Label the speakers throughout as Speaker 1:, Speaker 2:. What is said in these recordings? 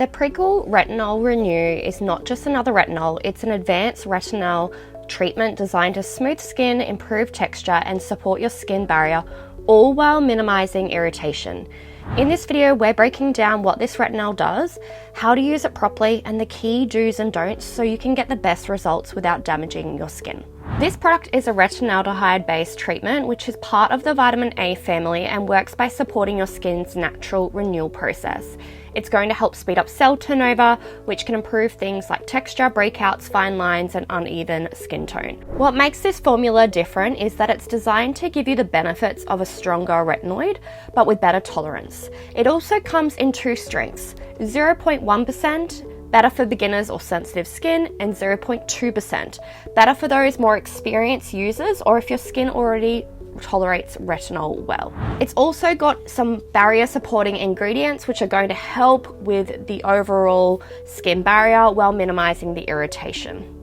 Speaker 1: The Prequel Retinal Renew is not just another retinol, it's an advanced retinol treatment designed to smooth skin, improve texture, and support your skin barrier, all while minimizing irritation. In this video, we're breaking down what this retinol does, how to use it properly, and the key do's and don'ts so you can get the best results without damaging your skin. This product is a retinaldehyde-based treatment, which is part of the vitamin A family and works by supporting your skin's natural renewal process. It's going to help speed up cell turnover, which can improve things like texture, breakouts, fine lines, and uneven skin tone. What makes this formula different is that it's designed to give you the benefits of a stronger retinoid, but with better tolerance. It also comes in two strengths, 0.1%, better for beginners or sensitive skin, and 0.2%, better for those more experienced users or if your skin already tolerates retinol well. It's also got some barrier supporting ingredients which are going to help with the overall skin barrier while minimizing the irritation.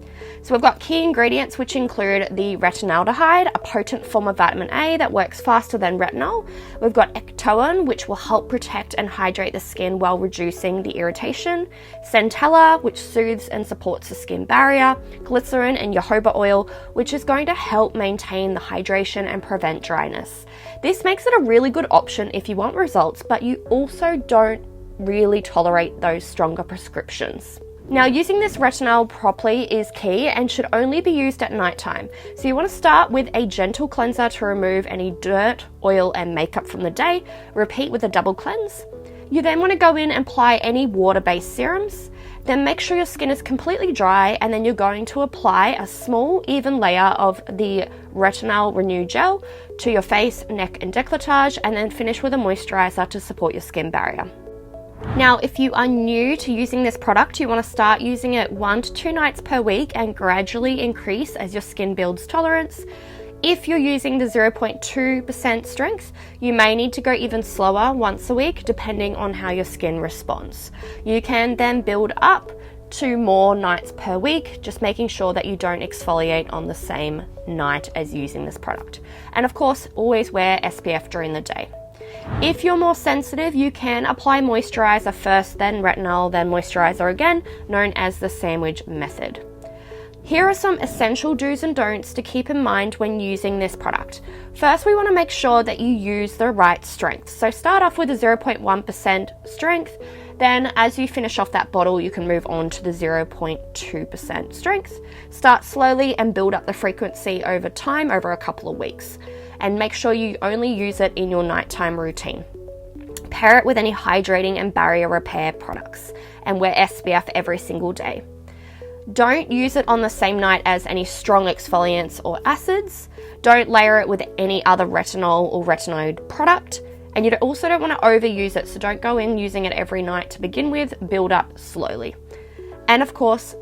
Speaker 1: So we've got key ingredients which include the retinaldehyde, a potent form of vitamin A that works faster than retinol. We've got ectoin, which will help protect and hydrate the skin while reducing the irritation. Centella, which soothes and supports the skin barrier. Glycerin and jojoba oil, which is going to help maintain the hydration and prevent dryness. This makes it a really good option if you want results, but you also don't really tolerate those stronger prescriptions. Now, using this retinol properly is key and should only be used at nighttime. So you want to start with a gentle cleanser to remove any dirt, oil, and makeup from the day. Repeat with a double cleanse. You then want to go in and apply any water-based serums. Then make sure your skin is completely dry, and then you're going to apply a small, even layer of the Retinal Renew gel to your face, neck, and décolletage, and then finish with a moisturizer to support your skin barrier. Now, if you are new to using this product, you want to start using it 1 to 2 nights per week and gradually increase as your skin builds tolerance. If you're using the 0.2% strength, you may need to go even slower once a week, depending on how your skin responds. You can then build up to more nights per week, just making sure that you don't exfoliate on the same night as using this product. And of course, always wear SPF during the day. If you're more sensitive, you can apply moisturizer first, then retinol, then moisturizer again, known as the sandwich method. Here are some essential do's and don'ts to keep in mind when using this product. First, we want to make sure that you use the right strength. So start off with a 0.1% strength. Then as you finish off that bottle, you can move on to the 0.2% strength. Start slowly and build up the frequency over time, over a couple of weeks. And make sure you only use it in your nighttime routine. Pair it with any hydrating and barrier repair products and wear SPF every single day. Don't use it on the same night as any strong exfoliants or acids. Don't layer it with any other retinol or retinoid product. And you also don't want to overuse it, so don't go in using it every night to begin with, build up slowly. And of course,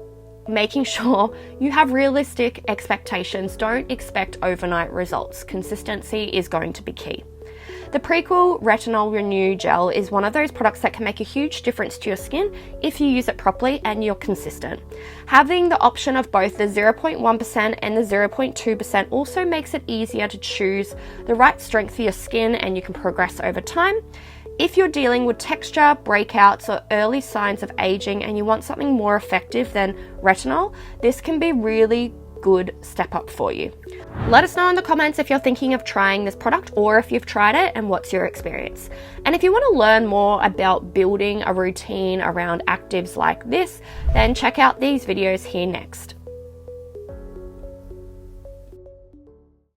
Speaker 1: making sure you have realistic expectations. Don't expect overnight results. Consistency is going to be key. The Prequel Retinal Renew Gel is one of those products that can make a huge difference to your skin if you use it properly and you're consistent. Having the option of both the 0.1% and the 0.2% also makes it easier to choose the right strength for your skin, and you can progress over time. If you're dealing with texture, breakouts, or early signs of aging and you want something more effective than retinol, this can be really good step up for you. Let us know in the comments if you're thinking of trying this product or if you've tried it and what's your experience. And if you want to learn more about building a routine around actives like this, then check out these videos here next.